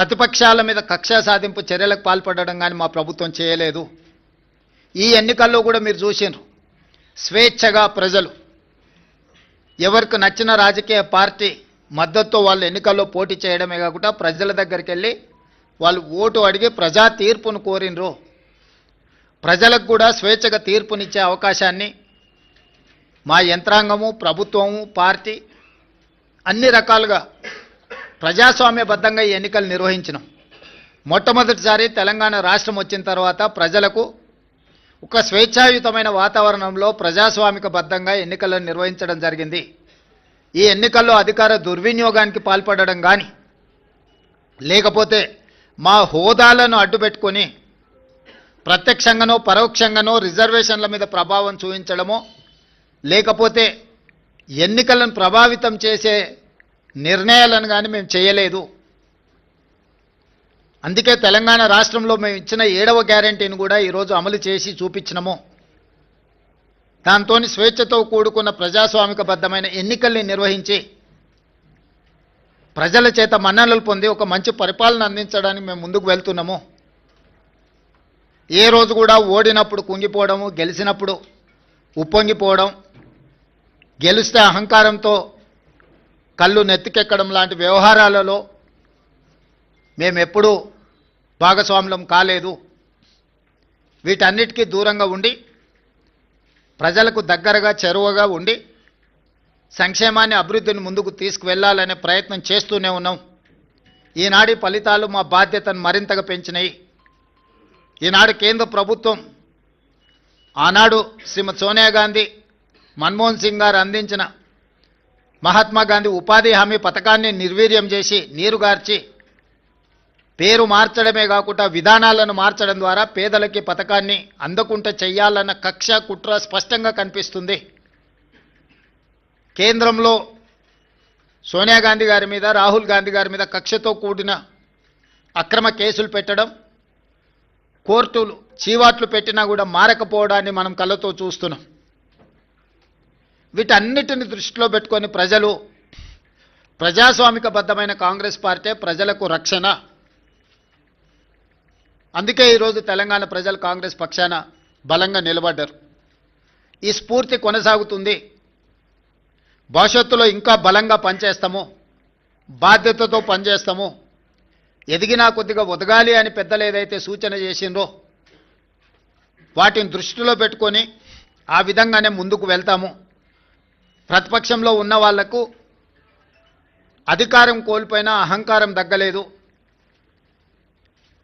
ప్రతిపక్షాల మీద కక్ష సాధింపు చర్యలకు పాల్పడడం కానీ మా ప్రభుత్వం చేయలేదు. ఈ ఎన్నికల్లో కూడా మీరు చూసినారు, స్వేచ్ఛగా ప్రజలు ఎవరికి నచ్చిన రాజకీయ పార్టీ మద్దతుతో వాళ్ళు ఎన్నికల్లో పోటీ చేయడమే కాకుండా ప్రజల దగ్గరికి వెళ్ళి వాళ్ళు ఓటు అడిగి ప్రజా తీర్పును కోరినరు. ప్రజలకు కూడా స్వేచ్ఛగా తీర్పునిచ్చే అవకాశాన్ని మా యంత్రాంగము, ప్రభుత్వము, పార్టీ అన్ని రకాలుగా ప్రజాస్వామ్యబద్ధంగా ఈ ఎన్నికలు నిర్వహించినాం. మొట్టమొదటిసారి తెలంగాణ రాష్ట్రం వచ్చిన తర్వాత ప్రజలకు ఒక స్వేచ్ఛాయుతమైన వాతావరణంలో ప్రజాస్వామికబద్ధంగా ఎన్నికలను నిర్వహించడం జరిగింది. ఈ ఎన్నికల్లో అధికార దుర్వినియోగానికి పాల్పడడం కానీ, లేకపోతే మా హోదాలను అడ్డుపెట్టుకొని ప్రత్యక్షంగానో పరోక్షంగానో రిజర్వేషన్ల మీద ప్రభావం చూపించడమో, లేకపోతే ఎన్నికలను ప్రభావితం చేసే నిర్ణయాలను కానీ మేము చేయలేదు. అందుకే తెలంగాణ రాష్ట్రంలో మేము ఇచ్చిన 7వ గ్యారెంటీని కూడా ఈరోజు అమలు చేసి చూపించినాము. దాంతో స్వేచ్ఛతో కూడుకున్న ప్రజాస్వామికబద్ధమైన ఎన్నికల్ని నిర్వహించి ప్రజల చేత మన్ననలు పొంది ఒక మంచి పరిపాలన అందించడానికి మేము ముందుకు వెళ్తున్నాము. ఏ రోజు కూడా ఓడినప్పుడు కుంగిపోవడము, గెలిచినప్పుడు ఉప్పొంగిపోవడం, గెలిస్తే అహంకారంతో కళ్ళు నెత్తికెక్కడం లాంటి వ్యవహారాలలో మేమెప్పుడూ భాగస్వాములం కాలేదు. వీటన్నిటికీ దూరంగా ఉండి ప్రజలకు దగ్గరగా చేరువగా ఉండి సంక్షేమాన్ని, అభివృద్ధిని ముందుకు తీసుకువెళ్లాలనే ప్రయత్నం చేస్తూనే ఉన్నాం. ఈనాటి ఫలితాలు మా బాధ్యతను మరింతగా పెంచినాయి. ఈనాడు కేంద్ర ప్రభుత్వం ఆనాడు శ్రీమతి సోనియా గాంధీ, మన్మోహన్ సింగ్ గారు అందించిన మహాత్మా గాంధీ ఉపాధి హామీ పథకాన్ని నిర్వీర్యం చేసి నీరుగార్చి పేరు మార్చడమే కాకుండా విధానాలను మార్చడం ద్వారా పేదలకి పథకాన్ని అందకుండా చెయ్యాలన్న కక్ష, కుట్ర స్పష్టంగా కనిపిస్తుంది. కేంద్రంలో సోనియా గాంధీ గారి మీద, రాహుల్ గాంధీ గారి మీద కక్షతో కూడిన అక్రమ కేసులు పెట్టడం, కోర్టులు చీవాట్లు పెట్టినా కూడా మారకపోవడాన్ని మనం కళ్ళతో చూస్తున్నాం. వీటన్నిటిని దృష్టిలో పెట్టుకొని ప్రజలు ప్రజాస్వామికబద్ధమైన కాంగ్రెస్ పార్టీ ప్రజలకు రక్షణ. అందుకే ఈరోజు తెలంగాణ ప్రజలు కాంగ్రెస్ పక్షాన బలంగా నిలబడ్డారు. ఈ స్ఫూర్తి కొనసాగుతుంది. భవిష్యత్తులో ఇంకా బలంగా పనిచేస్తాము, బాధ్యతతో పనిచేస్తాము. ఎదిగినా కొద్దిగా ఒదగాలి అని పెద్దలు ఏదైతే సూచన చేసిండ్రో వాటిని దృష్టిలో పెట్టుకొని ఆ విధంగానే ముందుకు వెళ్తాము. ప్రతిపక్షంలో ఉన్న వాళ్లకు అధికారం కోల్పోయినా అహంకారం దగ్గలేదు.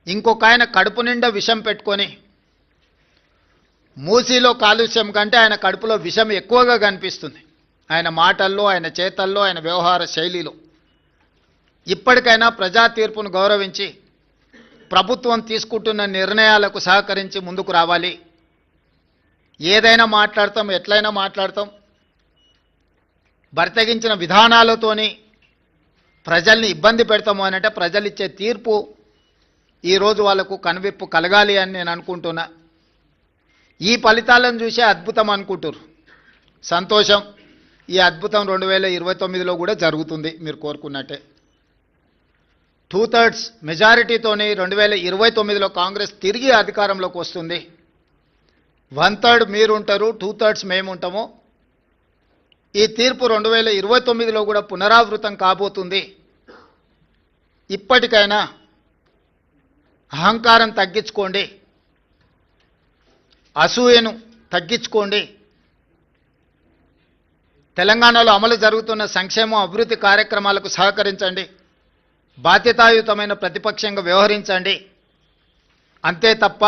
ఇంకొక ఆయన కడుపు నిండా విషం పెట్టుకొని, మూసీలో కాలుష్యం కంటే ఆయన కడుపులో విషం ఎక్కువగా కనిపిస్తుంది, ఆయన మాటల్లో, ఆయన చేతల్లో, ఆయన వ్యవహార శైలిలో. ఇప్పటికైనా ప్రజా తీర్పును గౌరవించి ప్రభుత్వం తీసుకుంటున్న నిర్ణయాలకు సహకరించి ముందుకు రావాలి. ఏదైనా మాట్లాడతాం, ఎట్లయినా మాట్లాడతాం. బర్తగించిన విధానాలతోని ప్రజల్ని ఇబ్బంది పెడతాము అనంటే ప్రజలు ఇచ్చే తీర్పు ఈరోజు వాళ్లకు కనువిప్పు కలగాలి అని నేను అనుకుంటున్నా. ఈ ఫలితాలను చూసే అద్భుతం అనుకుంటారు. సంతోషం. ఈ అద్భుతం 2029లో కూడా జరుగుతుంది మీరు కోరుకున్నట్టే. 2/3 మెజారిటీతోని 2029లో కాంగ్రెస్ తిరిగి అధికారంలోకి వస్తుంది. 1/3 మీరుంటారు, 2/3 మేము ఉంటాము. ఈ తీర్పు 2029లో కూడా పునరావృతం కాబోతుంది. ఇప్పటికైనా అహంకారం తగ్గించుకోండి, అసూయను తగ్గించుకోండి. తెలంగాణలో అమలు జరుగుతున్న సంక్షేమ అభివృద్ధి కార్యక్రమాలకు సహకరించండి. బాధ్యతాయుతమైన ప్రతిపక్షంగా వ్యవహరించండి. అంతే తప్ప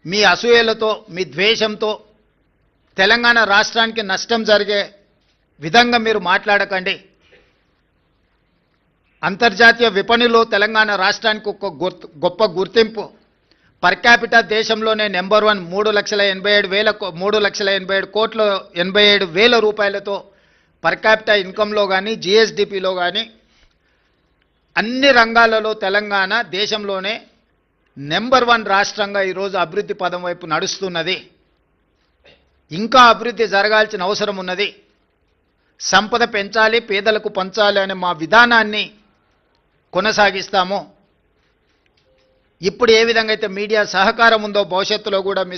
మీ అసూయలతో, మీ ద్వేషంతో తెలంగాణ రాష్ట్రానికి నష్టం జరిగే విధంగా మీరు మాట్లాడకండి. అంతర్జాతీయ విపణిలో తెలంగాణ రాష్ట్రానికి ఒక గొప్ప గుర్తింపు. పర్ క్యాపిటా దేశంలోనే నెంబర్ 1. 3,87,000 రూపాయలతో పర్ క్యాపిటా ఇన్కంలో కానీ, జిఎస్డిపిలో కానీ అన్ని రంగాలలో తెలంగాణ దేశంలోనే నెంబర్ 1 రాష్ట్రంగా ఈరోజు అభివృద్ధి పదం వైపు నడుస్తున్నది. ఇంకా అభివృద్ధి జరగాల్సిన అవసరం ఉన్నది. సంపద పెంచాలి, పేదలకు పంచాలి అనే మా విధానాన్ని కొనసాగిస్తాము. ఇప్పుడు ఏ విధంగా అయితే మీడియా సహకారం ఉందో భవిష్యత్తులో కూడా మీ